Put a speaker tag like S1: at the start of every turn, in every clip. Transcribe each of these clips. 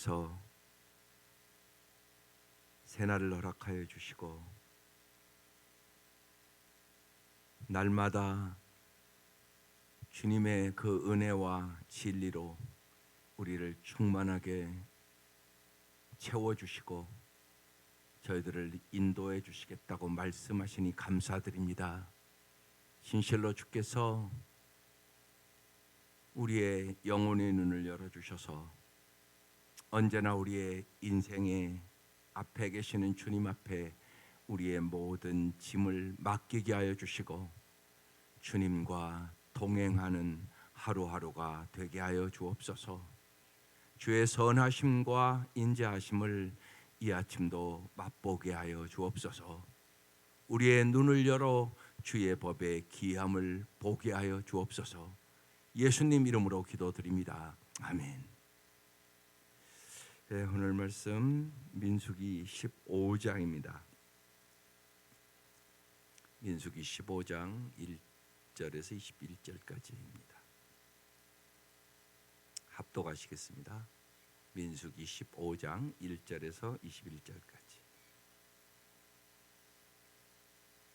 S1: 주께서 새날을 허락하여 주시고 날마다 주님의 그 은혜와 진리로 우리를 충만하게 채워주시고 저희들을 인도해 주시겠다고 말씀하시니 감사드립니다. 진실로 주께서 우리의 영혼의 눈을 열어주셔서 언제나 우리의 인생의 앞에 계시는 주님 앞에 우리의 모든 짐을 맡기게 하여 주시고 주님과 동행하는 하루하루가 되게 하여 주옵소서. 주의 선하심과 인자하심을 이 아침도 맛보게 하여 주옵소서. 우리의 눈을 열어 주의 법의 기함을 보게 하여 주옵소서. 예수님 이름으로 기도드립니다. 아멘. 네, 오늘 말씀 민수기 15장입니다. 민수기 15장 1절에서 21절까지입니다. 합독하시겠습니다. 민수기 15장 1절에서 21절까지.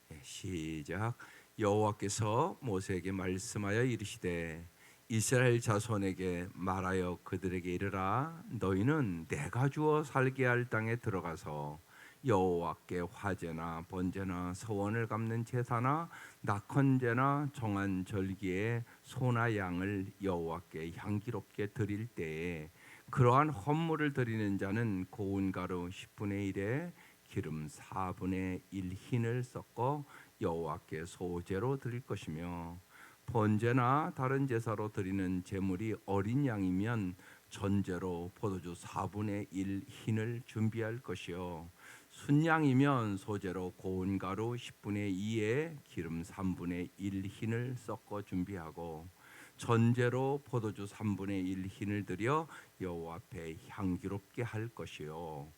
S1: 네, 시작. 여호와께서 모세에게 말씀하여 이르시되 이스라엘 자손에게 말하여 그들에게 이르라. 너희는 내가 주어 살게 할 땅에 들어가서 여호와께 화제나 번제나 서원을 갚는 제사나 낙헌제나 정한 절기에 소나 양을 여호와께 향기롭게 드릴 때에 그러한 헌물을 드리는 자는 고운 가루 10분의 1에 기름 4분의 1 흰을 섞어 여호와께 소제로 드릴 것이며 번제나 다른 제사로 드리는 제물이 어린 양이면 전제로 포도주 4분의 1 흰을 준비할 것이요 순양이면 소제로 고운 가루 10분의 2에 기름 3분의 1 흰을 섞어 준비하고 전제로 포도주 3분의 1 흰을 들여 여호와 앞에 향기롭게 할 것이요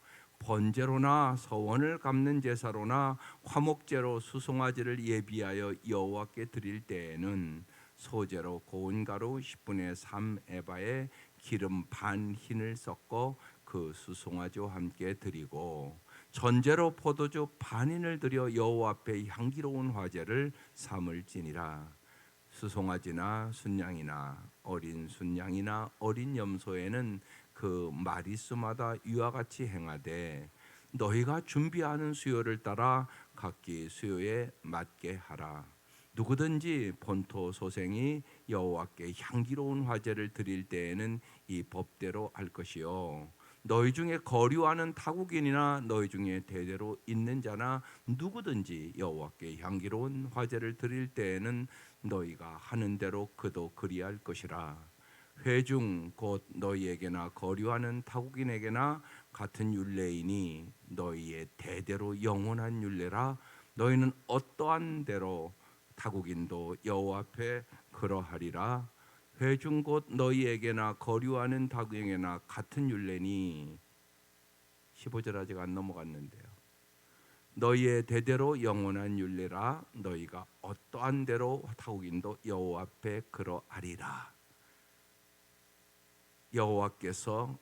S1: 번제로나 서원을 갚는 제사로나 화목제로 수송아지를 예비하여 여호와께 드릴 때에는 소제로 고운 가루 10분의 3 에바에 기름 반 흰을 섞어 그 수송아지와 함께 드리고 전제로 포도주 반인을 들여 여호와 앞에 향기로운 화제를 삼을지니라. 수송아지나 순양이나 어린 순양이나 어린 염소에는 그 마리수마다 이와 같이 행하되 너희가 준비하는 수요를 따라 각기 수요에 맞게 하라. 누구든지 본토 소생이 여호와께 향기로운 화제를 드릴 때에는 이 법대로 할 것이요 너희 중에 거류하는 타국인이나 너희 중에 대대로 있는 자나 누구든지 여호와께 향기로운 화제를 드릴 때에는 너희가 하는 대로 그도 그리할 것이라. 회중 곧 너희에게나 거류하는 타국인에게나 같은 율례이니 너희의 대대로 영원한 율례라. 너희는 어떠한 대로 타국인도 여호와 앞에 그러하리라. 회중 곧 너희에게나 거류하는 타국인에게나 같은 율례니 15절 아직 안 넘어갔는데요. 너희의 대대로 영원한 율례라. 너희가 어떠한 대로 타국인도 여호와 앞에 그러하리라. 여호와께서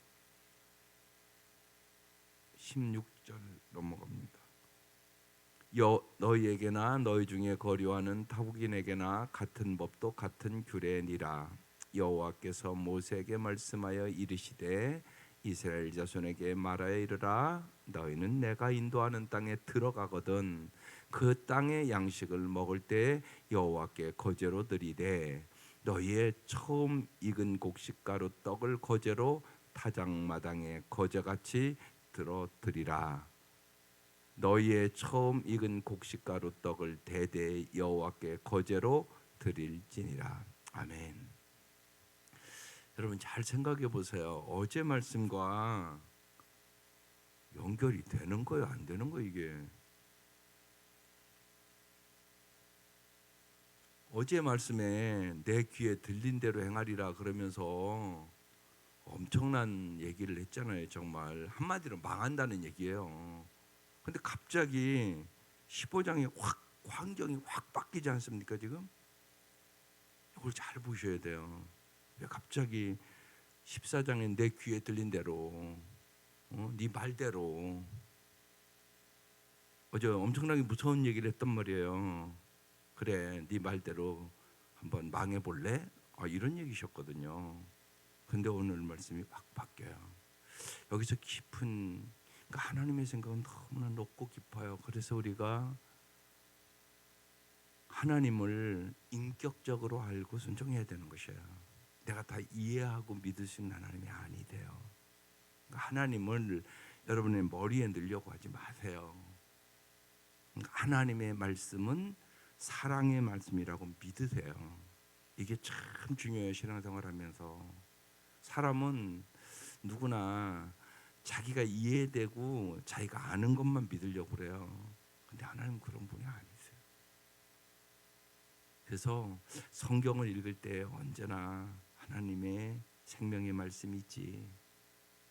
S1: 16절 넘어갑니다. 너희에게나 너희 중에 거류하는 타국인에게나 같은 법도 같은 규례니라. 여호와께서 모세에게 말씀하여 이르시되 이스라엘 자손에게 말하여 이르라. 너희는 내가 인도하는 땅에 들어가거든 그 땅의 양식을 먹을 때 여호와께 거제로 드리되 너희의 처음 익은 곡식가루 떡을 거제로 타작마당에 거제같이 들어드리라. 너희의 처음 익은 곡식가루 떡을 대대에 여호와께 거제로 드릴지니라. 아멘. 여러분 잘 생각해 보세요. 어제 말씀과 연결이 되는 거예요, 안 되는 거예요, 이게? 어제 말씀에 내 귀에 들린 대로 행하리라 그러면서 엄청난 얘기를 했잖아요. 정말 한마디로 망한다는 얘기예요. 근데 갑자기 15장에 확 환경이 확 바뀌지 않습니까? 지금 이걸 잘 보셔야 돼요. 왜 갑자기 14장에 내 귀에 들린 대로, 네 말대로. 어제 엄청나게 무서운 얘기를 했단 말이에요. 그래, 네 말대로 한번 망해볼래? 이런 얘기셨거든요. 근데 오늘 말씀이 확 바뀌어요. 여기서 깊은, 그러니까 하나님의 생각은 너무나 높고 깊어요. 그래서 우리가 하나님을 인격적으로 알고 순종해야 되는 것이에요. 내가 다 이해하고 믿을 수 있는 하나님이 아니돼요. 그러니까 하나님을 여러분의 머리에 넣으려고 하지 마세요. 그러니까 하나님의 말씀은 사랑의 말씀이라고 믿으세요. 이게 참 중요해요. 신앙생활하면서 사람은 누구나 자기가 이해되고 자기가 아는 것만 믿으려고 그래요. 근데 하나님은 그런 분이 아니세요. 그래서 성경을 읽을 때 언제나 하나님의 생명의 말씀이 있지.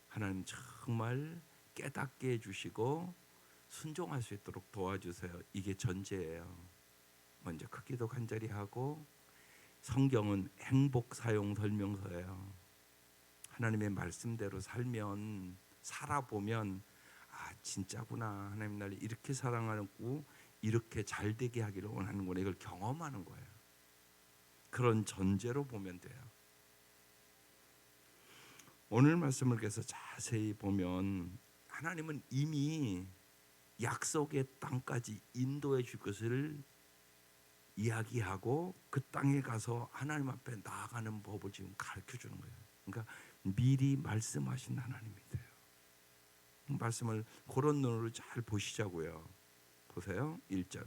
S1: 하나님 정말 깨닫게 해주시고 순종할 수 있도록 도와주세요. 이게 전제예요. 먼저 크기도 간절히 하고, 성경은 행복 사용 설명서예요. 하나님의 말씀대로 살면, 살아보면 진짜구나. 하나님 나를 이렇게 사랑하고 이렇게 잘 되게 하기를 원하는구나. 이걸 경험하는 거예요. 그런 전제로 보면 돼요. 오늘 말씀을 계속 자세히 보면 하나님은 이미 약속의 땅까지 인도해 줄 것을 이야기하고 그 땅에 가서 하나님 앞에 나아가는 법을 지금 가르쳐 주는 거예요. 그러니까 미리 말씀하신 하나님이 돼요. 말씀을 그런 눈으로 잘 보시자고요. 보세요. 1절.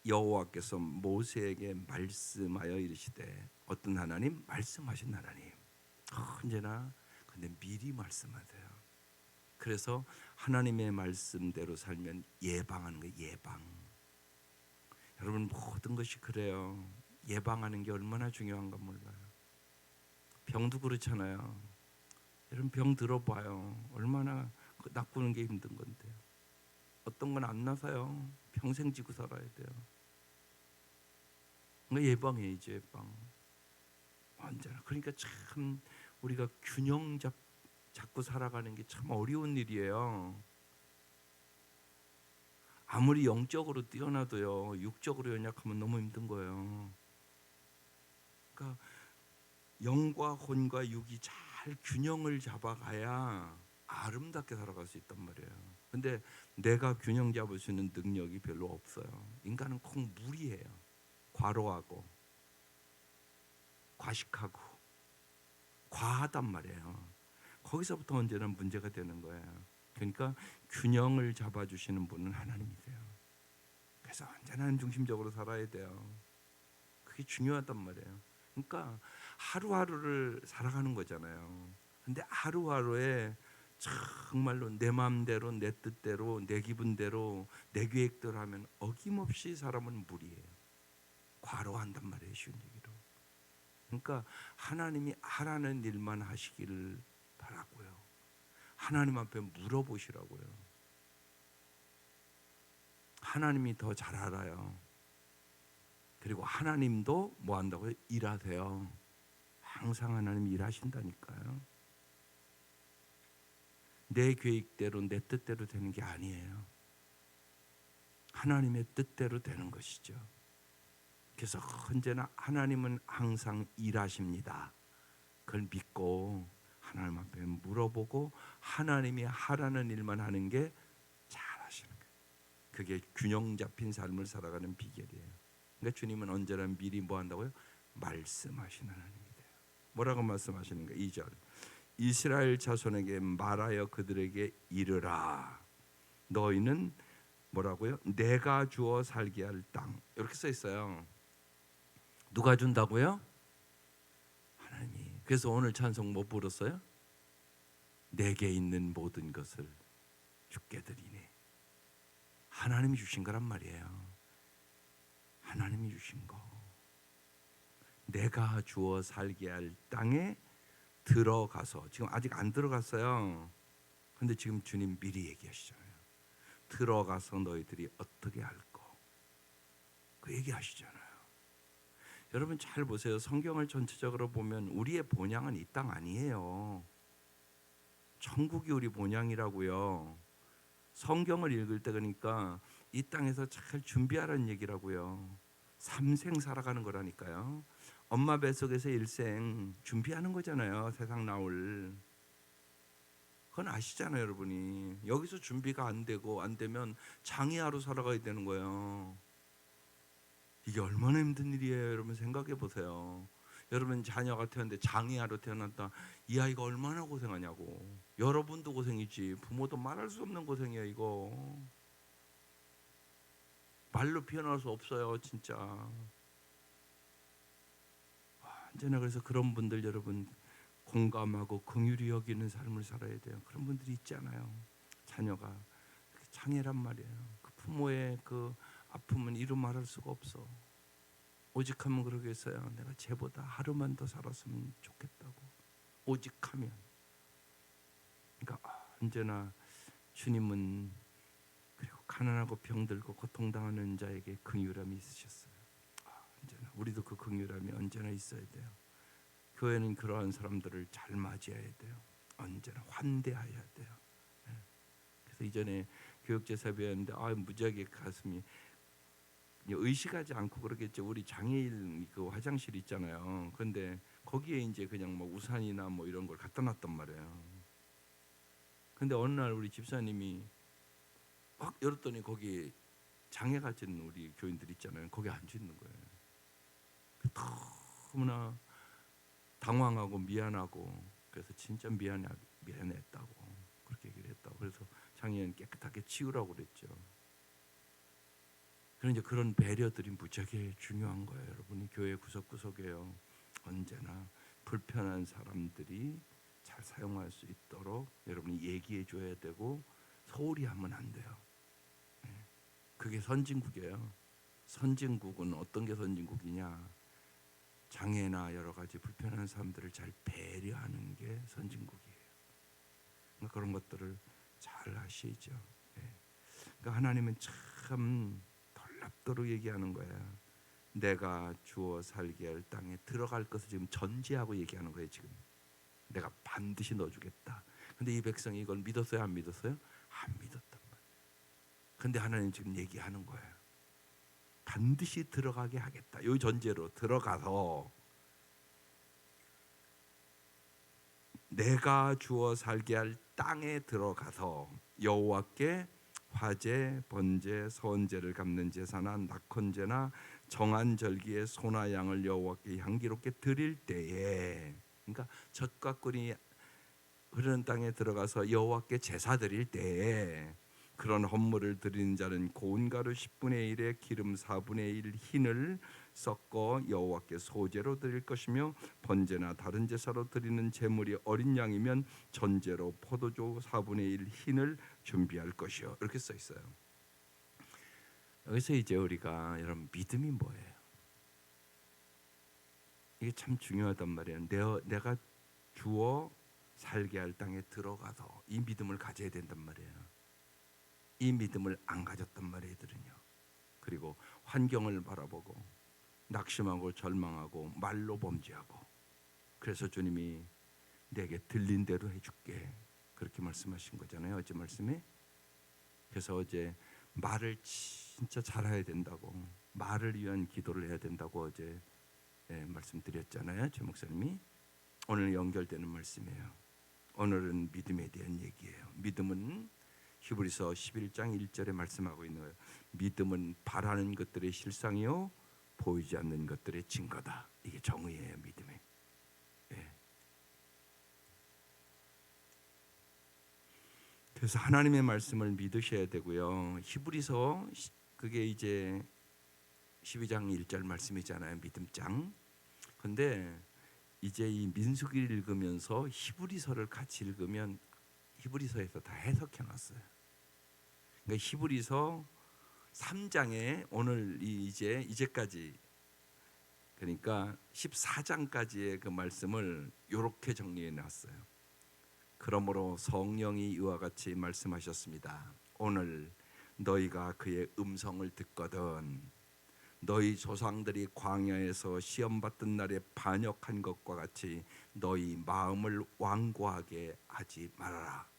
S1: 여호와께서 모세에게 말씀하여 이르시되, 어떤 하나님? 말씀하신 하나님. 언제나 근데 미리 말씀하세요. 그래서 하나님의 말씀대로 살면 예방하는 거예요. 예방. 여러분 모든 것이 그래요. 예방하는 게 얼마나 중요한가 몰라요. 병도 그렇잖아요. 여러분 병 들어봐요. 얼마나 낚고는 게 힘든 건데요. 어떤 건 안 나서요. 평생 지고 살아야 돼요. 그러니까 예방해야죠. 예방. 언제나. 그러니까 참 우리가 균형 잡고 살아가는 게 참 어려운 일이에요. 아무리 영적으로 뛰어나도요, 육적으로 연약하면 너무 힘든 거예요. 그러니까 영과 혼과 육이 잘 균형을 잡아가야 아름답게 살아갈 수 있단 말이에요. 근데 내가 균형 잡을 수 있는 능력이 별로 없어요. 인간은 꼭 무리해요. 과로하고 과식하고 과하단 말이에요. 거기서부터 언제나 문제가 되는 거예요. 그러니까 균형을 잡아주시는 분은 하나님이세요. 그래서 언제나 하나님 중심적으로 살아야 돼요. 그게 중요하단 말이에요. 그러니까 하루하루를 살아가는 거잖아요. 근데 하루하루에 정말로 내 마음대로, 내 뜻대로, 내 기분대로, 내 계획대로 하면 어김없이 사람은 무리해요. 과로한단 말이에요. 쉬운 얘기로. 그러니까 하나님이 하라는 일만 하시기를 바라고요. 하나님 앞에 물어보시라고요. 하나님이 더 잘 알아요. 그리고 하나님도 뭐 한다고요? 일하세요. 항상 하나님이 일하신다니까요. 내 계획대로 내 뜻대로 되는 게 아니에요. 하나님의 뜻대로 되는 것이죠. 그래서 언제나 하나님은 항상 일하십니다. 그걸 믿고 하나님 앞에 물어보고 하나님이 하라는 일만 하는 게 잘하시는 거예요. 그게 균형 잡힌 삶을 살아가는 비결이에요. 그러니까 주님은 언제나 미리 뭐 한다고요? 말씀하시는 하나님이 돼요. 뭐라고 말씀하시는가? 2절. 이스라엘 자손에게 말하여 그들에게 이르라. 너희는 뭐라고요? 내가 주어 살게 할 땅. 이렇게 써 있어요. 누가 준다고요? 하나님이. 그래서 오늘 찬송 뭐 부르었어요? 내게 있는 모든 것을 주께 드리네. 하나님이 주신 거란 말이에요. 하나님이 주신 거. 내가 주어 살게 할 땅에 들어가서, 지금 아직 안 들어갔어요. 근데 지금 주님 미리 얘기하시잖아요. 들어가서 너희들이 어떻게 할 거. 그 얘기하시잖아요. 여러분 잘 보세요. 성경을 전체적으로 보면 우리의 본향은 이 땅 아니에요. 천국이 우리 본향이라고요. 성경을 읽을 때 그러니까 이 땅에서 잘 준비하라는 얘기라고요. 삼생 살아가는 거라니까요. 엄마 뱃속에서 일생 준비하는 거잖아요. 세상 나올. 그건 아시잖아요, 여러분이. 여기서 준비가 안 되고 안 되면 장애하로 살아가야 되는 거예요. 이게 얼마나 힘든 일이에요, 여러분. 생각해 보세요. 여러분 자녀가 태어났는데 장애아로 태어났다. 이 아이가 얼마나 고생하냐고. 여러분도 고생이지 부모도 말할 수 없는 고생이에요. 이거 말로 표현할 수 없어요, 진짜. 언제나 그래서 그런 분들 여러분 공감하고 긍휼히 여기는 삶을 살아야 돼요. 그런 분들이 있잖아요. 자녀가 장애란 말이에요. 그 부모의 그 아픔은 이루 말할 수가 없어. 오직하면 그러겠어요. 내가 쟤보다 하루만 더 살았으면 좋겠다고. 오직하면. 그러니까 언제나 주님은 그리고 가난하고 병들고 고통당하는 자에게 긍휼함이 있으셨어요. 언제나 우리도 그 긍휼함이 언제나 있어야 돼요. 교회는 그러한 사람들을 잘 맞이해야 돼요. 언제나 환대해야 돼요. 그래서 이전에 교육제사 배웠는데 무지하게 가슴이 의식하지 않고 그러겠죠. 우리 장애인 그 화장실 있잖아요. 그런데 거기에 이제 그냥 뭐 우산이나 뭐 이런 걸 갖다 놨단 말이에요. 근데 어느 날 우리 집사님이 막 열었더니 거기 장애 가진 우리 교인들 있잖아요. 거기 앉아 있는 거예요. 너무나 당황하고 미안하고 그래서 진짜 미안했다고 그렇게 얘기를 했다고. 그래서 장애인 깨끗하게 치우라고 그랬죠. 그런 그런 배려들이 무지하게 중요한 거예요. 여러분이 교회 구석구석에요. 언제나 불편한 사람들이 잘 사용할 수 있도록 여러분이 얘기해 줘야 되고 소홀히 하면 안 돼요. 그게 선진국이에요. 선진국은 어떤 게 선진국이냐? 장애나 여러 가지 불편한 사람들을 잘 배려하는 게 선진국이에요. 그러니까 그런 것들을 잘 하시죠. 그러니까 하나님은 참 놀랍도록 얘기하는 거야. 내가 주어 살게 할 땅에 들어갈 것을 지금 전제하고 얘기하는 거예요. 지금 내가 반드시 넣어주겠다. 근데 이 백성이 이걸 믿었어요? 안 믿었어요? 안 믿었단 말이에요. 근데 하나님 지금 얘기하는 거예요. 반드시 들어가게 하겠다. 이 전제로 들어가서 내가 주어 살게 할 땅에 들어가서 여호와께 화제, 번제, 선제를 갚는 제사나 낙헌제나 정한 절기의 소나 양을 여호와께 향기롭게 드릴 때에, 그러니까 젖과 꿀이 흐르는 땅에 들어가서 여호와께 제사 드릴 때에 그런 헌물을 드리는 자는 고운 가루 10분의 1에 기름 4분의 1 흰을 섞어 여호와께 소제로 드릴 것이며 번제나 다른 제사로 드리는 제물이 어린 양이면 전제로 포도주 4분의 1 흰을 준비할 것이요. 이렇게 써 있어요. 여기서 이제 우리가 여러분 믿음이 뭐예요? 이게 참 중요하단 말이에요. 내가 주어 살게 할 땅에 들어가서 이 믿음을 가져야 된단 말이에요. 이 믿음을 안 가졌단 말이에요, 이들은요. 그리고 환경을 바라보고 낙심하고 절망하고 말로 범죄하고, 그래서 주님이 내게 들린 대로 해줄게 그렇게 말씀하신 거잖아요, 어제 말씀에. 그래서 어제 말을 진짜 잘해야 된다고, 말을 위한 기도를 해야 된다고 어제 말씀드렸잖아요, 제 목사님이. 오늘 연결되는 말씀이에요. 오늘은 믿음에 대한 얘기예요. 믿음은 히브리서 11장 1절에 말씀하고 있는 거예요. 믿음은 바라는 것들의 실상이요 보이지 않는 것들의 증거다. 이게 정의예요, 믿음의. 그래서 하나님의 말씀을 믿으셔야 되고요. 히브리서 그게 이제 12장 1절 말씀이잖아요, 믿음장. 근데 이제 이 민수기를 읽으면서 히브리서를 같이 읽으면 히브리서에서 다 해석해 놨어요. 그러니까 히브리서 3장에 오늘 이제까지, 그러니까 14장까지의 그 말씀을 이렇게 정리해 놨어요. 그러므로 성령이 이와 같이 말씀하셨습니다. 오늘 너희가 그의 음성을 듣거든 너희 조상들이 광야에서 시험 받던 날에 반역한 것과 같이 너희 마음을 완고하게 하지 말아라.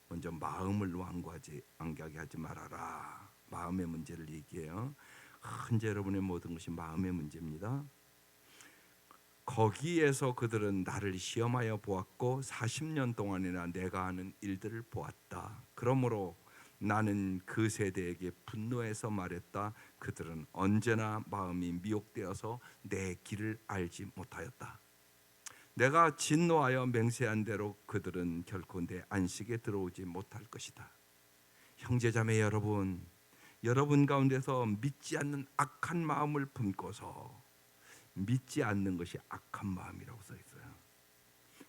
S1: 먼저 마음을 완고하게 하지 말아라. 마음의 문제를 얘기해요. 현재 여러분의 모든 것이 마음의 문제입니다. 거기에서 그들은 나를 시험하여 보았고 40년 동안이나 내가 하는 일들을 보았다. 그러므로 나는 그 세대에게 분노해서 말했다. 그들은 언제나 마음이 미혹되어서 내 길을 알지 못하였다. 내가 진노하여 맹세한 대로 그들은 결코 내 안식에 들어오지 못할 것이다. 형제자매 여러분, 여러분 가운데서 믿지 않는 악한 마음을 품고서 믿지 않는 것이 악한 마음이라고 써 있어요.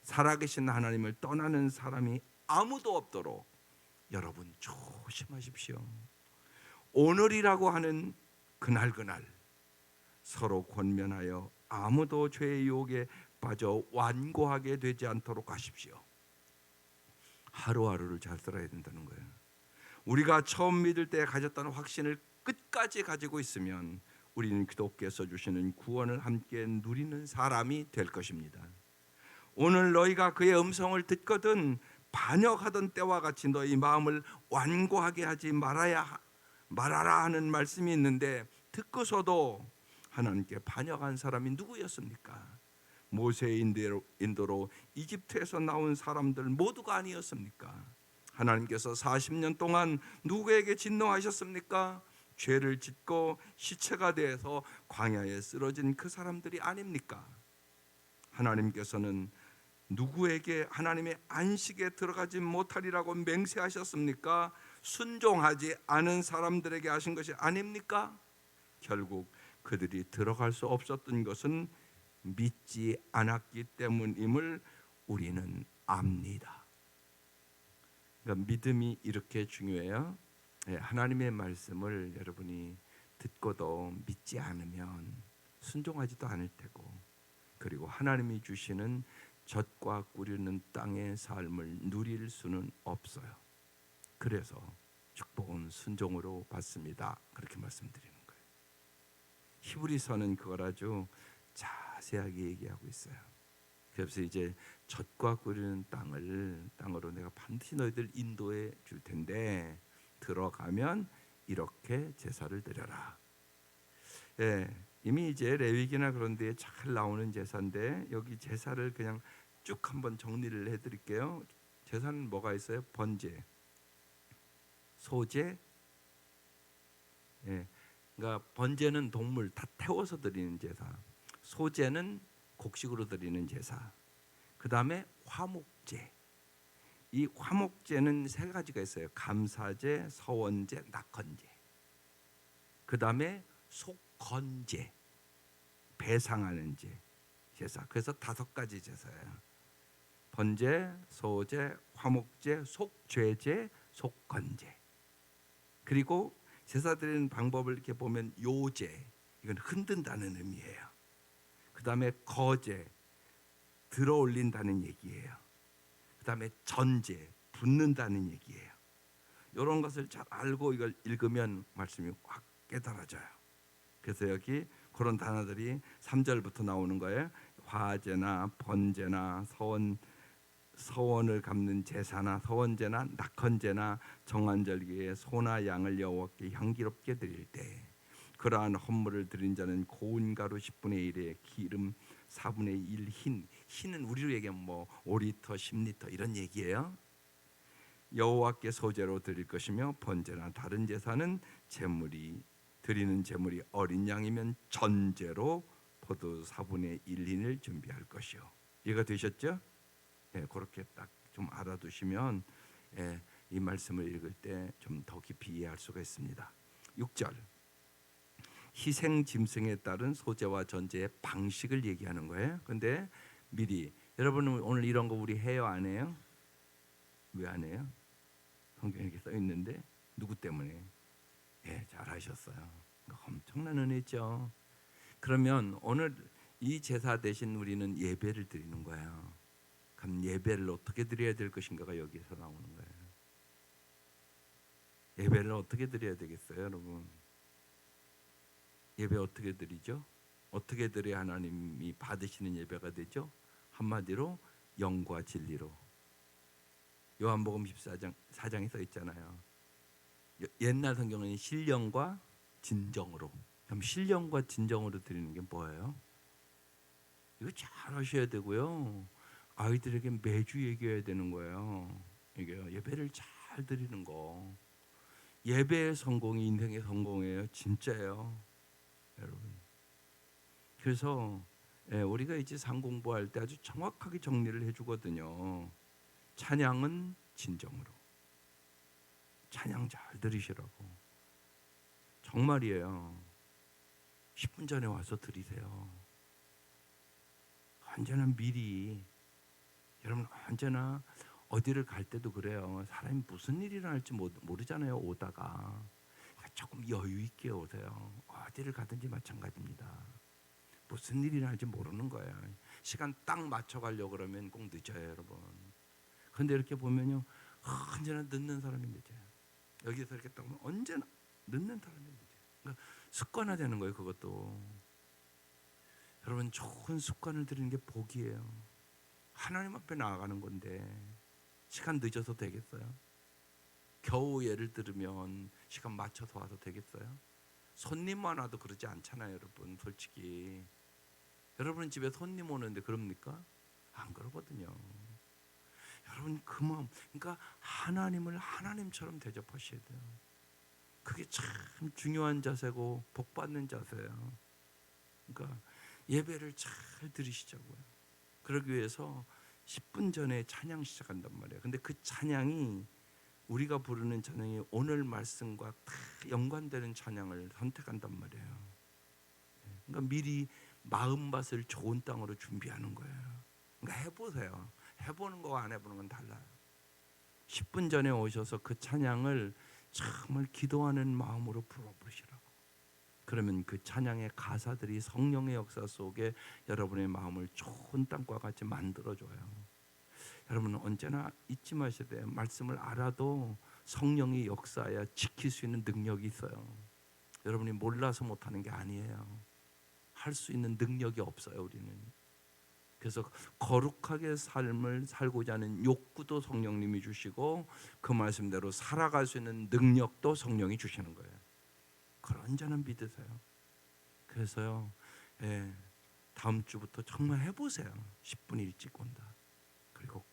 S1: 살아계신 하나님을 떠나는 사람이 아무도 없도록 여러분 조심하십시오. 오늘이라고 하는 그날 서로 권면하여 아무도 죄의 유혹에 빠져 완고하게 되지 않도록 하십시오. 하루하루를 잘 살아야 된다는 거예요. 우리가 처음 믿을 때 가졌다는 확신을 끝까지 가지고 있으면 우리는 그도께서 주시는 구원을 함께 누리는 사람이 될 것입니다. 오늘 너희가 그의 음성을 듣거든 반역하던 때와 같이 너희 마음을 완고하게 하지 말아라 하는 말씀이 있는데, 듣고서도 하나님께 반역한 사람이 누구였습니까? 모세의 인도로 이집트에서 나온 사람들 모두가 아니었습니까? 하나님께서 40년 동안 누구에게 진노하셨습니까? 죄를 짓고 시체가 되어서 광야에 쓰러진 그 사람들이 아닙니까? 하나님께서는 누구에게 하나님의 안식에 들어가지 못하리라고 맹세하셨습니까? 순종하지 않은 사람들에게 하신 것이 아닙니까? 결국 그들이 들어갈 수 없었던 것은 믿지 않았기 때문임을 우리는 압니다. 그러니까 믿음이 이렇게 중요해요. 하나님의 말씀을 여러분이 듣고도 믿지 않으면 순종하지도 않을 테고, 그리고 하나님이 주시는 젖과 꿀이는 땅의 삶을 누릴 수는 없어요. 그래서 축복은 순종으로 받습니다. 그렇게 말씀드리는 거예요. 히브리서는 그걸 아주 자세하게 얘기하고 있어요. 그래서 이제 젖과 꿀이는 땅으로 내가 반드시 너희들 인도해 줄 텐데 들어가면 이렇게 제사를 드려라. 이미 이제 레위기나 그런 데에 잘 나오는 제사인데 여기 제사를 그냥 쭉 한번 정리를 해드릴게요. 제사는 뭐가 있어요? 번제, 소제. 그러니까 번제는 동물 다 태워서 드리는 제사, 소제는 곡식으로 드리는 제사, 그 다음에 화목제. 이 화목제는 세 가지가 있어요. 감사제, 서원제, 낙헌제. 그 다음에 속건제, 배상하는 제사. 그래서 5가지 제사예요. 번제, 소제, 화목제, 속죄제, 속건제. 그리고 제사 드리는 방법을 이렇게 보면 요제, 이건 흔든다는 의미예요. 그 다음에 거제, 들어 올린다는 얘기예요. 그 다음에 전제, 붓는다는 얘기예요. 이런 것을 잘 알고 이걸 읽으면 말씀이 확 깨달아져요. 그래서 여기 그런 단어들이 3절부터 나오는 거예요. 화제나 번제나 서원을 갚는 제사나 서원제나 낙헌제나 정한절기에 소나 양을 여호와께 향기롭게 드릴 때 그러한 헌물을 드린 자는 고운 가루 10분의 1에 기름 4분의 1 흰은 우리로 얘기하면 뭐 5리터 10리터 이런 얘기예요. 여호와께 소제로 드릴 것이며 번제나 다른 제사는 드리는 제물이 어린 양이면 전제로 포도 4분의 1 흰을 준비할 것이요. 이해가 되셨죠? 그렇게 딱 좀 알아두시면 이 말씀을 읽을 때 좀 더 깊이 이해할 수가 있습니다. 6절, 희생 짐승에 따른 소제와 전제의 방식을 얘기하는 거예요. 근데 미리 여러분은 오늘 이런 거 우리 해요, 안 해요? 왜 안 해요? 성경에 이렇게 써 있는데 누구 때문에? 잘하셨어요. 엄청난 은혜죠. 그러면 오늘 이 제사 대신 우리는 예배를 드리는 거예요. 그럼 예배를 어떻게 드려야 될 것인가가 여기서 나오는 거예요. 예배를 어떻게 드려야 되겠어요, 여러분? 예배 어떻게 드리죠? 어떻게 드려야 하나님이 받으시는 예배가 되죠? 한마디로 영과 진리로. 요한복음 14장 4장에 써 있잖아요. 옛날 성경은 신령과 진정으로. 그럼 신령과 진정으로 드리는 게 뭐예요? 이거 잘 하셔야 되고요. 아이들에게 매주 얘기해야 되는 거예요. 이게 예배를 잘 드리는 거. 예배의 성공이 인생의 성공이에요. 진짜예요, 여러분. 그래서 우리가 이제 상 공부할 때 아주 정확하게 정리를 해주거든요. 찬양은 진정으로. 찬양 잘 들으시라고. 정말이에요. 10분 전에 와서 드리세요. 언제나 미리. 여러분 언제나 어디를 갈 때도 그래요. 사람이 무슨 일이 일어날지 모르잖아요. 오다가 조금 여유 있게 오세요. 어디를 가든지 마찬가지입니다. 무슨 일이 일어날지 모르는 거예요. 시간 딱 맞춰 가려고 그러면 꼭 늦어요, 여러분. 그런데 이렇게 보면요, 언제나 늦는 사람이 늦어요. 여기서 이렇게 딱 보면 언제나 늦는 사람이 늦어요. 그러니까 습관화되는 거예요, 그것도. 여러분 좋은 습관을 들이는 게 복이에요. 하나님 앞에 나아가는 건데 시간 늦어서 되겠어요? 겨우 예를 들으면 시간 맞춰서 와서 되겠어요? 손님만 와도 그러지 않잖아요, 여러분. 솔직히 여러분 집에 손님 오는데 그럽니까? 안 그러거든요. 여러분 그 마음, 그러니까 하나님을 하나님처럼 대접하셔야 돼요. 그게 참 중요한 자세고 복 받는 자세예요. 그러니까 예배를 잘 드리시자고요. 그러기 위해서 10분 전에 찬양 시작한단 말이에요. 근데 그 찬양이 우리가 부르는 찬양이 오늘 말씀과 다 연관되는 찬양을 선택한단 말이에요. 그러니까 미리 마음밭을 좋은 땅으로 준비하는 거예요. 그러니까 해보세요. 해보는 거와 안 해보는 건 달라요. 10분 전에 오셔서 그 찬양을 정말 기도하는 마음으로 부르시라고. 그러면 그 찬양의 가사들이 성령의 역사 속에 여러분의 마음을 좋은 땅과 같이 만들어줘요. 여러분은 언제나 잊지 마셔야 돼요. 말씀을 알아도 성령의 역사야 지킬 수 있는 능력이 있어요. 여러분이 몰라서 못하는 게 아니에요. 할 수 있는 능력이 없어요, 우리는. 그래서 거룩하게 삶을 살고자 하는 욕구도 성령님이 주시고 그 말씀대로 살아갈 수 있는 능력도 성령이 주시는 거예요. 그런 자는 믿으세요. 그래서요, 다음 주부터 정말 해보세요. 10분 일찍 온다. 그리고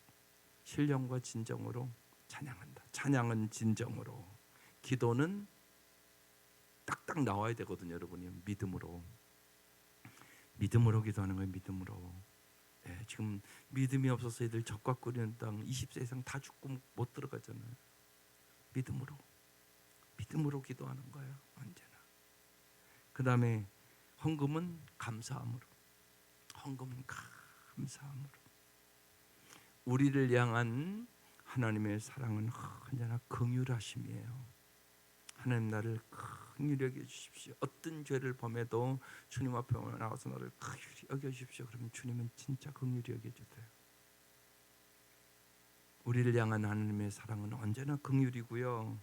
S1: 신령과 진정으로 찬양한다. 찬양은 진정으로, 기도는 딱딱 나와야 되거든요, 여러분이. 믿음으로 기도하는 거예요. 믿음으로. 지금 믿음이 없어서 애들 적과 끓이는 땅 20세 이상 다 죽고 못 들어가잖아요. 믿음으로 기도하는 거예요, 언제나. 그 다음에 헌금은 감사함으로. 우리를 향한 하나님의 사랑은 언제나 긍휼하심이에요. 하나님 나를 긍휼히 여겨주십시오. 어떤 죄를 범해도 주님 앞에 나와서 나를 긍휼히 여겨주십시오. 그러면 주님은 진짜 긍휼히 여겨주세요. 우리를 향한 하나님의 사랑은 언제나 긍휼이고요.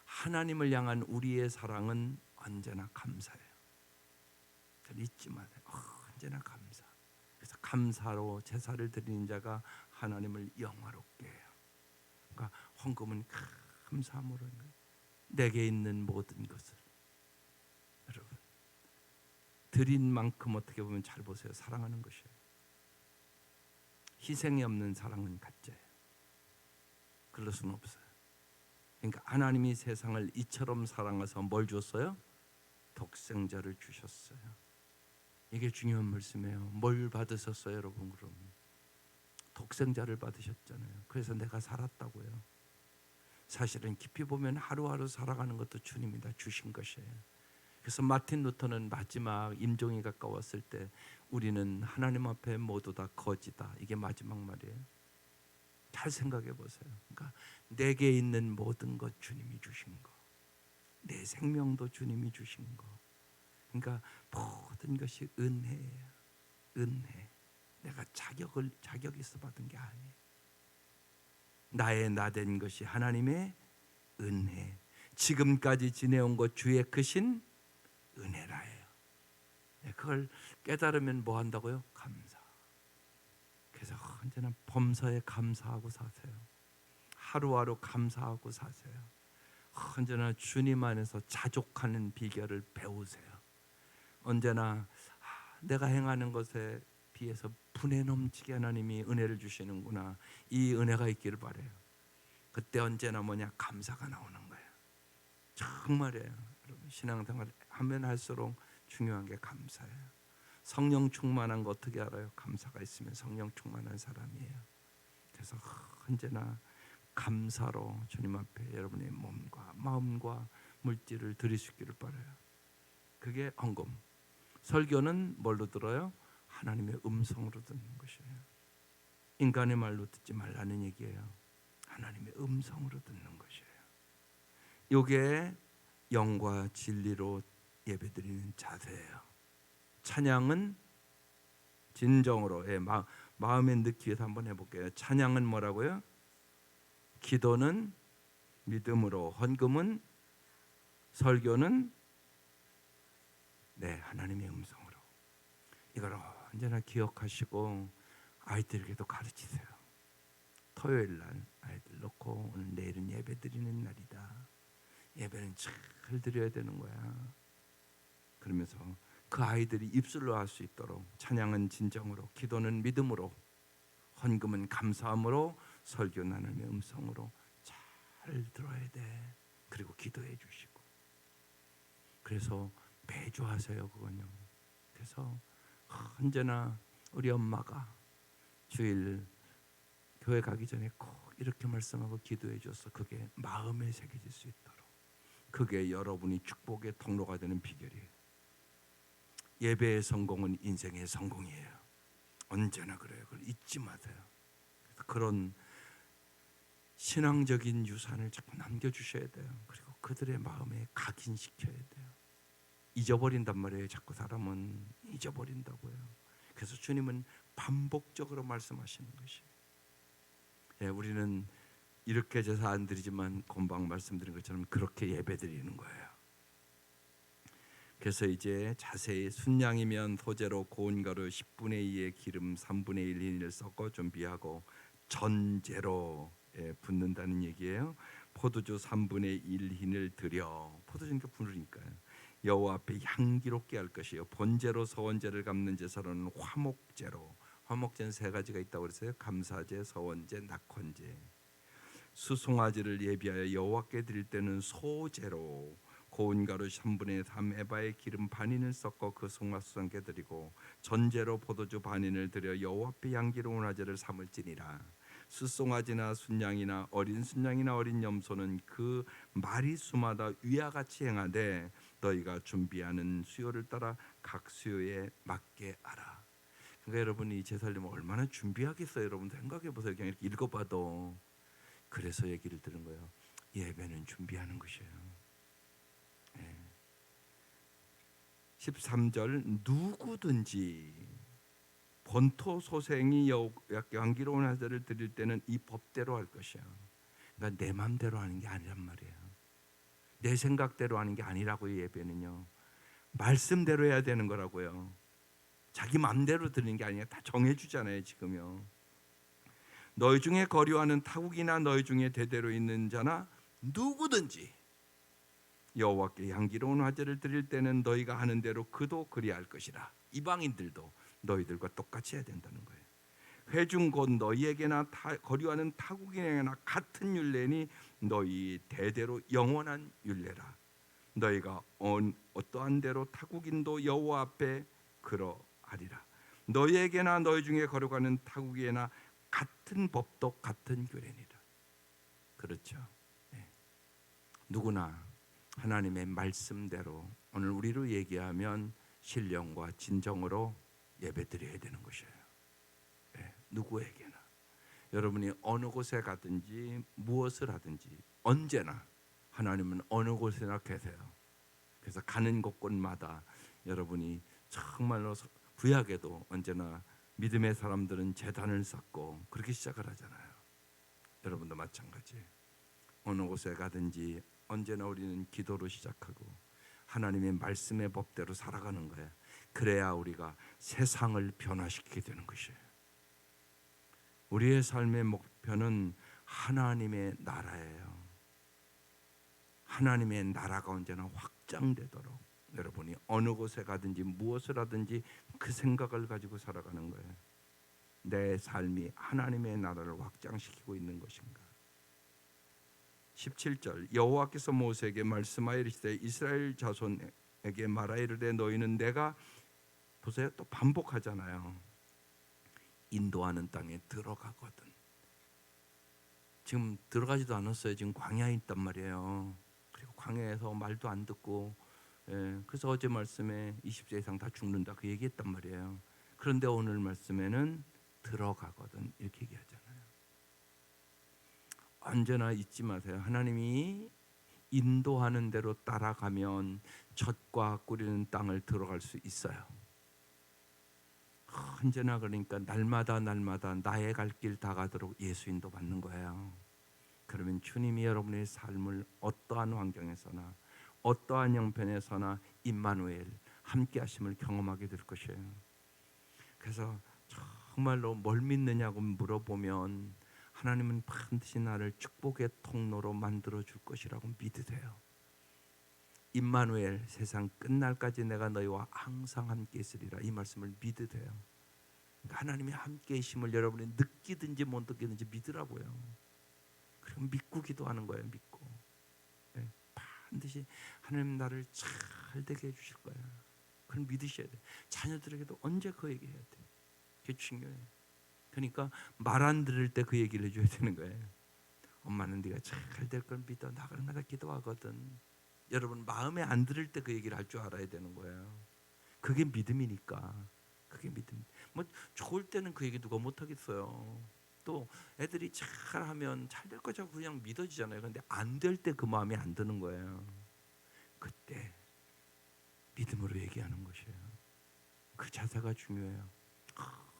S1: 하나님을 향한 우리의 사랑은 언제나 감사해요. 잊지 마세요. 언제나 감사. 그래서 감사로 제사를 드리는 자가 하나님을 영화롭게 해요. 그러니까 헌금은 감사함으로 내게 있는 모든 것을 여러분 드린 만큼 어떻게 보면 잘 보세요. 사랑하는 것이에요. 희생이 없는 사랑은 가짜예요. 그럴 수는 없어요. 그러니까 하나님이 세상을 이처럼 사랑해서 뭘 줬어요? 독생자를 주셨어요. 이게 중요한 말씀이에요. 뭘 받으셨어요, 여러분? 그럼 독생자를 받으셨잖아요. 그래서 내가 살았다고요. 사실은 깊이 보면 하루하루 살아가는 것도 주님이 다 주신 것이에요. 그래서 마틴 루터는 마지막 임종이 가까웠을 때 우리는 하나님 앞에 모두 다 거지다. 이게 마지막 말이에요. 잘 생각해 보세요. 그러니까 내게 있는 모든 것 주님이 주신 거, 내 생명도 주님이 주신 거. 그러니까 모든 것이 은혜예요. 은혜. 내가 자격 있어 받은 게 아니에요. 나의 나된 것이 하나님의 은혜. 지금까지 지내온 것 주의 크신 은혜라예요. 그걸 깨달으면 뭐 한다고요? 감사. 그래서 언제나 범사에 감사하고 사세요. 하루하루 감사하고 사세요. 언제나 주님 안에서 자족하는 비결을 배우세요. 언제나 내가 행하는 것에 비해서 분에 넘치게 하나님이 은혜를 주시는구나, 이 은혜가 있기를 바라요. 그때 언제나 뭐냐? 감사가 나오는 거예요. 정말이에요. 여러분, 신앙생활 하면 할수록 중요한 게 감사예요. 성령 충만한 거 어떻게 알아요? 감사가 있으면 성령 충만한 사람이에요. 그래서 언제나 감사로 주님 앞에 여러분의 몸과 마음과 물질을 드리시기를 바라요. 그게 헌금. 설교는 뭘로 들어요? 하나님의 음성으로 듣는 것이에요. 인간의 말로 듣지 말라는 얘기예요. 하나님의 음성으로 듣는 것이에요. 이게 영과 진리로 예배드리는 자세예요. 찬양은 진정으로, 마음에 넣기 위해서 한번 해볼게요. 찬양은 뭐라고요? 기도는 믿음으로, 헌금은, 설교는 하나님의 음성으로. 이걸 언제나 기억하시고 아이들에게도 가르치세요. 토요일 날 아이들 놓고 오늘 내일은 예배 드리는 날이다. 예배는 잘 드려야 되는 거야. 그러면서 그 아이들이 입술로 할 수 있도록 찬양은 진정으로, 기도는 믿음으로, 헌금은 감사함으로, 설교는 하나님의 음성으로 잘 들어야 돼. 그리고 기도해 주시고. 그래서 매주 하세요. 그건요. 그래서 언제나 우리 엄마가 주일 교회 가기 전에 꼭 이렇게 말씀하고 기도해 줘서 그게 마음에 새겨질 수 있도록, 그게 여러분이 축복의 통로가 되는 비결이에요. 예배의 성공은 인생의 성공이에요. 언제나 그래요. 그걸 잊지 마세요. 그런 신앙적인 유산을 자꾸 남겨주셔야 돼요. 그리고 그들의 마음에 각인시켜야 돼요. 잊어버린단 말이에요. 자꾸 사람은 잊어버린다고요. 그래서 주님은 반복적으로 말씀하시는 것이에요. 우리는 이렇게 제사 안 드리지만 금방 말씀드린 것처럼 그렇게 예배 드리는 거예요. 그래서 이제 자세히 순양이면 소재로 고운 가루 10분의 2의 기름 3분의 1 흰을 섞어 준비하고 전제로 붓는다는 얘기예요. 포도주 3분의 1 흰을 들여, 포도주니까 부르니까요. 여호와 앞에 향기롭게 할 것이요. 번제로 서원제를 갚는 제사로는 화목제로, 화목제는 세 가지가 있다고 그랬어요. 감사제, 서원제, 낙헌제. 수송아지를 예비하여 여호와께 드릴 때는 소제로 고운 가루 3분의 3 에바의 기름 반인을 섞어 그 송아수상께 드리고, 전제로 포도주 반인을 드려 여호와 앞에 향기로운 화제를 삼을지니라. 수송아지나 순양이나 어린 순양이나 어린 염소는 그 마리수마다 위와 같이 행하되 너희가 준비하는 수요를 따라 각 수요에 맞게 하라. 그러니까 여러분이 제사를 얼마나 준비하겠어요. 여러분 생각해 보세요. 그냥 이렇게 읽어봐도. 그래서 얘기를 들은 거예요. 예배는 준비하는 것이에요. 13절 누구든지 본토 소생이 여호와께 향기로운 화제를 드릴 때는 이 법대로 할 것이야. 그러니까 내 마음대로 하는 게 아니란 말이에요. 내 생각대로 하는 게 아니라고요. 예배는요, 말씀대로 해야 되는 거라고요. 자기 마음대로 드리는 게 아니라 다 정해주잖아요. 지금요. 너희 중에 거류하는 타국이나 너희 중에 대대로 있는 자나 누구든지 여호와께 향기로운 화제를 드릴 때는 너희가 하는 대로 그도 그리할 것이라. 이방인들도 너희들과 똑같이 해야 된다는 거예요. 회중 곧 너희에게나 거류하는 타국인에게나 같은 율례니 너희 대대로 영원한 율례라. 너희가 어떠한 대로 타국인도 여호와 앞에 그러하리라. 너희에게나 너희 중에 거류하는 타국이나 같은 법도 같은 규례니라. 그렇죠. 누구나 하나님의 말씀대로, 오늘 우리로 얘기하면 신령과 진정으로 예배드려야 되는 것이에요. 누구에게나. 여러분이 어느 곳에 가든지 무엇을 하든지 언제나 하나님은 어느 곳에나 계세요. 그래서 가는 곳곳마다 여러분이 정말로, 구약에도 언제나 믿음의 사람들은 제단을 쌓고 그렇게 시작을 하잖아요. 여러분도 마찬가지. 어느 곳에 가든지 언제나 우리는 기도로 시작하고 하나님의 말씀의 법대로 살아가는 거예요. 그래야 우리가 세상을 변화시키게 되는 것이에요. 우리의 삶의 목표는 하나님의 나라예요. 하나님의 나라가 언제나 확장되도록 여러분이 어느 곳에 가든지 무엇을 하든지 그 생각을 가지고 살아가는 거예요. 내 삶이 하나님의 나라를 확장시키고 있는 것인가? 17절 여호와께서 모세에게 말씀하여 이르시되 이스라엘 자손에게 말하여 이르되 너희는 내가 보세요, 또 반복하잖아요. 인도하는 땅에 들어가거든. 지금 들어가지도 않았어요. 지금 광야에 있단 말이에요. 그리고 광야에서 말도 안 듣고, 그래서 어제 말씀에 20세 이상 다 죽는다 그 얘기했단 말이에요. 그런데 오늘 말씀에는 들어가거든 이렇게 얘기하잖아요. 언제나 잊지 마세요. 하나님이 인도하는 대로 따라가면 젖과 꿀이는 땅을 들어갈 수 있어요. 언제나 그러니까 날마다 나의 갈 길 다 가도록 예수 인도 받는 거예요. 그러면 주님이 여러분의 삶을 어떠한 환경에서나 어떠한 형편에서나 임마누엘 함께 하심을 경험하게 될 것이에요. 그래서 정말로 뭘 믿느냐고 물어보면 하나님은 반드시 나를 축복의 통로로 만들어 줄 것이라고 믿으세요. 임마누엘 세상 끝날까지 내가 너희와 항상 함께 있으리라 이 말씀을 믿으세요. 그러니까 하나님이 함께 계심을 여러분이 느끼든지 못 느끼든지 믿으라고요. 그리고 믿고 기도하는 거예요. 믿고 반드시 하나님 나를 잘 되게 해주실 거야. 그걸 믿으셔야 돼. 자녀들에게도 언제 그 얘기해야 돼. 그게 중요해요. 그러니까 말 안 들을 때 그 얘기를 해줘야 되는 거예요. 엄마는 네가 잘 될 걸 믿어. 나 그런마다 기도하거든. 여러분 마음에 안 들을 때 그 얘기를 할 줄 알아야 되는 거예요. 그게 믿음이니까. 그게 믿음. 뭐 좋을 때는 그 얘기 누가 못 하겠어요. 또 애들이 잘하면 잘 될 거죠. 그냥 믿어지잖아요. 그런데 안 될 때 그 마음이 안 드는 거예요. 그때 믿음으로 얘기하는 것이에요. 그 자세가 중요해요.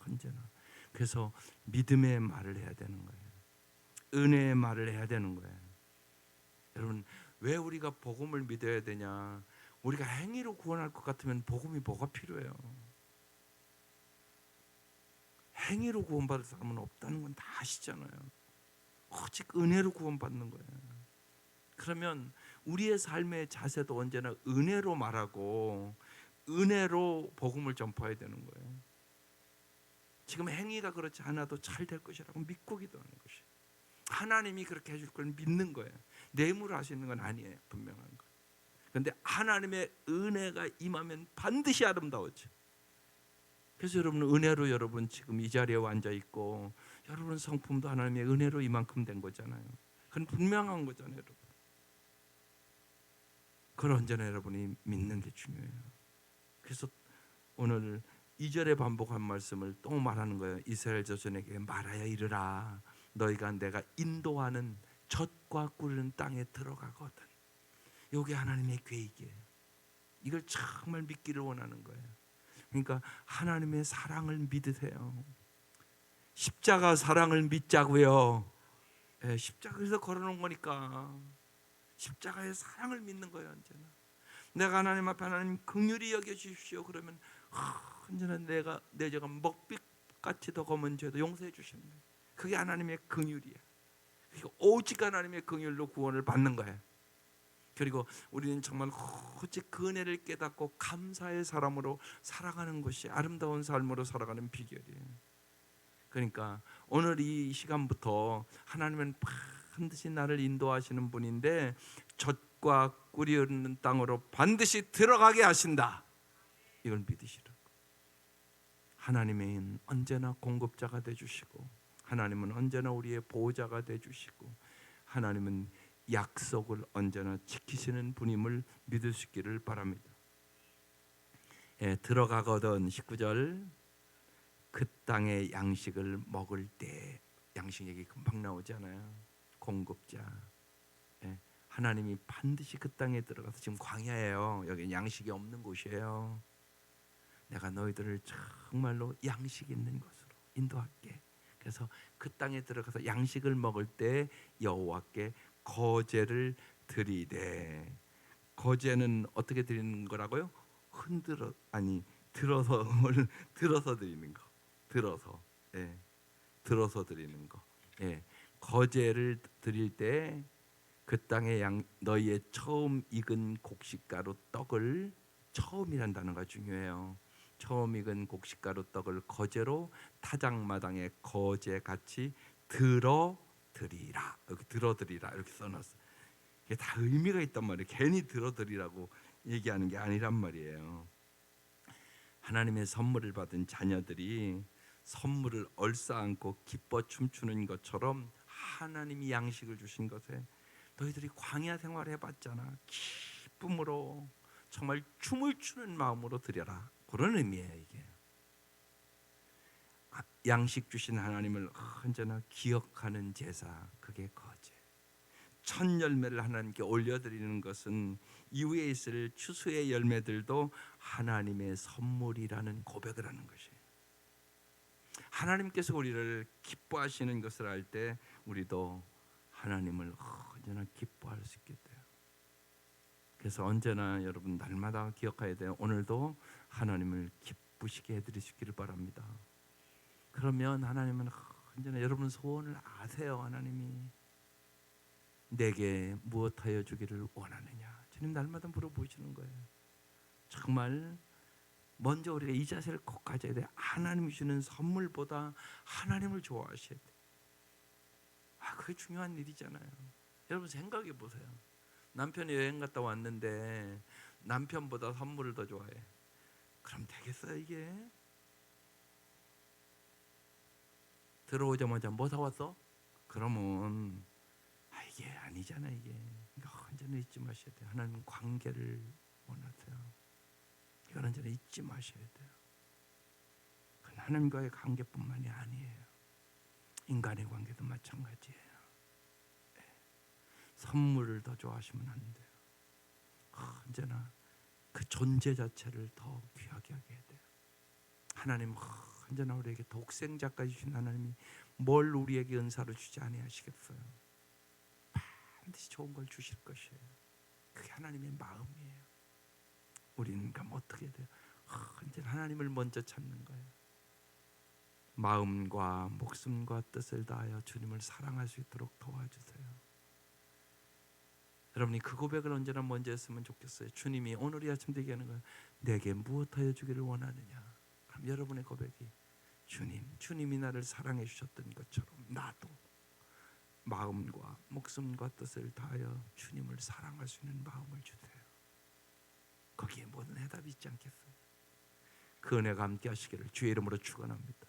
S1: 언제나. 그래서 믿음의 말을 해야 되는 거예요. 은혜의 말을 해야 되는 거예요. 여러분 왜 우리가 복음을 믿어야 되냐? 우리가 행위로 구원할 것 같으면 복음이 뭐가 필요해요? 행위로 구원받을 사람은 없다는 건 다 아시잖아요. 오직 은혜로 구원받는 거예요. 그러면 우리의 삶의 자세도 언제나 은혜로 말하고 은혜로 복음을 전파해야 되는 거예요. 지금 행위가 그렇지 않아도 잘 될 것이라고 믿고 기도하는 것이. 하나님이 그렇게 해줄 걸 믿는 거예요. 뇌물을 하시는 건 아니에요. 분명한 거. 그런데 하나님의 은혜가 임하면 반드시 아름다워져. 그래서 여러분 은혜로 여러분 지금 이 자리에 앉아 있고 여러분 성품도 하나님의 은혜로 이만큼 된 거잖아요. 그건 분명한 거잖아요, 여러분. 그걸 언제나 여러분이 믿는 게 중요해요. 그래서 오늘 2절에 반복한 말씀을 또 말하는 거예요. 이스라엘 자손에게 말하여 이르라. 너희가 내가 인도하는 젖과 꿀은 땅에 들어가거든. 이게 하나님의 계획이에요. 이걸 정말 믿기를 원하는 거예요. 그러니까 하나님의 사랑을 믿으세요. 십자가 사랑을 믿자고요. 십자가에서 걸어놓은 거니까 십자가의 사랑을 믿는 거예요. 언제나 내가 하나님 앞에 하나님 긍휼히 여겨주십시오. 그러면 언제나 내 죄가 먹빛같이 더 검은 죄도 용서해 주시는 거예요. 그게 하나님의 긍휼이에요. 오직 하나님의 긍휼로 구원을 받는 거예요. 그리고 우리는 정말 오직 그 은혜를 깨닫고 감사의 사람으로 살아가는 것이 아름다운 삶으로 살아가는 비결이에요. 그러니까 오늘 이 시간부터 하나님은 반드시 나를 인도하시는 분인데 젖과 꿀이 흐르는 땅으로 반드시 들어가게 하신다. 이걸 믿으시라고. 하나님은 언제나 공급자가 되주시고 하나님은 언제나 우리의 보호자가 되주시고 하나님은 약속을 언제나 지키시는 분임을 믿을 수 있기를 바랍니다. 들어가거든 19절 그 땅의 양식을 먹을 때 양식 얘기 금방 나오잖아요. 공급자 하나님이 반드시 그 땅에 들어가서 지금 광야예요. 여기 양식이 없는 곳이에요. 내가 너희들을 정말로 양식 있는 곳으로 인도할게. 그래서 그 땅에 들어가서 양식을 먹을 때 여호와께 거제를 드리되 거제는 어떻게 드리는 거라고요? 들어서 들어서 드리는 거. 들어서. 예. 들어서 드리는 거. 예. 거제를 드릴 때 그 땅에 너희의 처음 익은 곡식가루 떡을, 처음이란 단어가 중요해요. 처음 익은 곡식가루 떡을 거제로 타작마당에 거제같이 들어 드리라. 여기 들어 드리라 이렇게 써놨어. 이게 다 의미가 있단 말이에요. 괜히 들어 드리라고 얘기하는 게 아니란 말이에요. 하나님의 선물을 받은 자녀들이 선물을 얼싸안고 기뻐 춤추는 것처럼 하나님이 양식을 주신 것에 너희들이 광야 생활 해봤잖아. 기쁨으로 정말 춤을 추는 마음으로 드려라. 그런 의미예요 이게. 양식 주신 하나님을 언제나 기억하는 제사, 그게 거제. 첫 열매를 하나님께 올려드리는 것은 이후에 있을 추수의 열매들도 하나님의 선물이라는 고백을 하는 것이에요. 하나님께서 우리를 기뻐하시는 것을 알 때 우리도 하나님을 언제나 기뻐할 수 있게 돼요. 그래서 언제나 여러분 날마다 기억해야 돼요. 오늘도 하나님을 기쁘시게 해드리시기를 바랍니다. 그러면 하나님은 언제나 여러분 소원을 아세요. 하나님이 내게 무엇하여 주기를 원하느냐, 주님 날마다 물어보시는 거예요. 정말 먼저 우리가 이 자세를 꼭 가져야 돼요. 하나님이 주는 선물보다 하나님을 좋아하셔야 돼요. 그게 중요한 일이잖아요. 여러분 생각해 보세요. 남편이 여행 갔다 왔는데 남편보다 선물을 더 좋아해. 그럼 되겠어요 이게? 들어오자마자 뭐 사왔어? 그러면 이게 아니잖아 이게. 그러니까 언제나 잊지 마셔야 돼요. 하나님 관계를 원하세요. 이건 언제나 잊지 마셔야 돼요. 그건 하나님과의 관계뿐만이 아니에요. 인간의 관계도 마찬가지예요. 선물을 더 좋아하시면 안 돼요. 언제나 그 존재 자체를 더 귀하게 하게 해야 돼요. 하나님 언제나 우리에게 독생자까지 주신 하나님이 뭘 우리에게 은사로 주지 아니하시겠어요? 반드시 좋은 걸 주실 것이에요. 그게 하나님의 마음이에요. 우리는 그럼 어떻게 돼요? 언제나 하나님을 먼저 찾는 거예요. 마음과 목숨과 뜻을 다하여 주님을 사랑할 수 있도록 도와주세요. 여러분이 그 고백을 언제나 먼저 했으면 좋겠어요. 주님이 오늘 이 아침 되게 하는 거예요. 내게 무엇하여 주기를 원하느냐. 그럼 여러분의 고백이 주님이 나를 사랑해 주셨던 것처럼 나도 마음과 목숨과 뜻을 다하여 주님을 사랑할 수 있는 마음을 주세요. 거기에 모든 해답이 있지 않겠어요? 그 은혜가 함께 하시기를 주의 이름으로 축원합니다.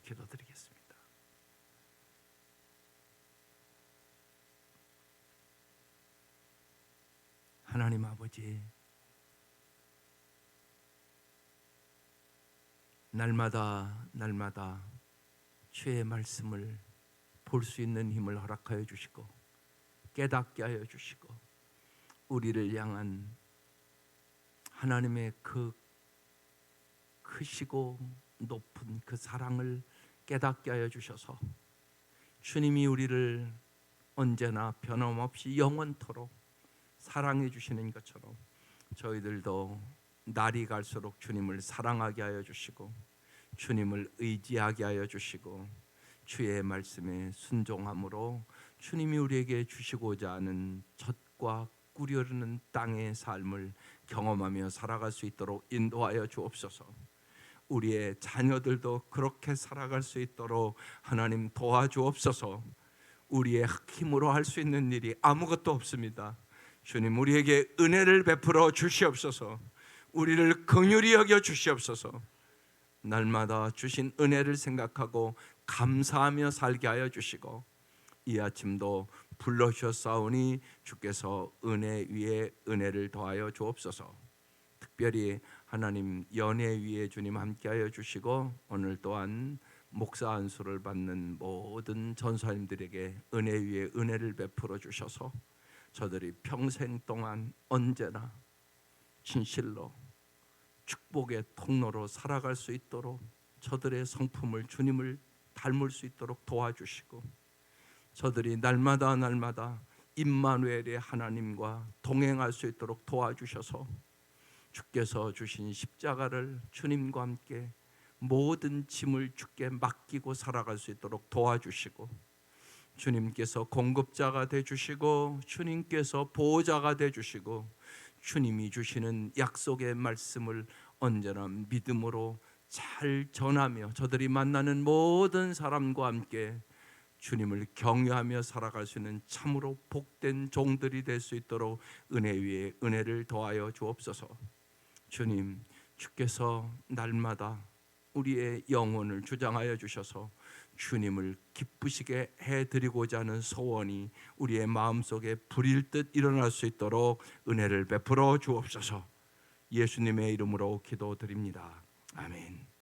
S1: 기도드리겠습니다. 하나님 아버지, 날마다 주의 말씀을 볼 수 있는 힘을 허락하여 주시고 깨닫게 하여 주시고 우리를 향한 하나님의 그 크시고 높은 그 사랑을 깨닫게 하여 주셔서 주님이 우리를 언제나 변함없이 영원토록 사랑해 주시는 것처럼 저희들도 날이 갈수록 주님을 사랑하게 하여 주시고 주님을 의지하게 하여 주시고 주의 말씀에 순종함으로 주님이 우리에게 주시고자 하는 젖과 꿀이 흐르는 땅의 삶을 경험하며 살아갈 수 있도록 인도하여 주옵소서. 우리의 자녀들도 그렇게 살아갈 수 있도록 하나님 도와주옵소서. 우리의 힘으로 할 수 있는 일이 아무것도 없습니다. 주님 우리에게 은혜를 베풀어 주시옵소서. 우리를 긍휼히 여겨 주시옵소서. 날마다 주신 은혜를 생각하고 감사하며 살게 하여 주시고 이 아침도 불러주셨사오니 주께서 은혜 위에 은혜를 더하여 주옵소서. 특별히 하나님 연애 위에 주님 함께하여 주시고 오늘 또한 목사 안수를 받는 모든 전사님들에게 은혜 위에 은혜를 베풀어 주셔서 저들이 평생 동안 언제나 진실로 축복의 통로로 살아갈 수 있도록 저들의 성품을 주님을 닮을 수 있도록 도와주시고 저들이 날마다 임마누엘의 하나님과 동행할 수 있도록 도와주셔서 주께서 주신 십자가를 주님과 함께 모든 짐을 주께 맡기고 살아갈 수 있도록 도와주시고, 주님께서 공급자가 되주시고 주님께서 보호자가 되주시고 주님이 주시는 약속의 말씀을 언제나 믿음으로 잘 전하며 저들이 만나는 모든 사람과 함께 주님을 경외하며 살아갈 수 있는 참으로 복된 종들이 될 수 있도록 은혜 위에 은혜를 더하여 주옵소서. 주님, 주께서 날마다 우리의 영혼을 주장하여 주셔서 주님을 기쁘시게 해드리고자 하는 소원이 우리의 마음속에 불일 듯 일어날 수 있도록 은혜를 베풀어 주옵소서. 예수님의 이름으로 기도드립니다. 아멘.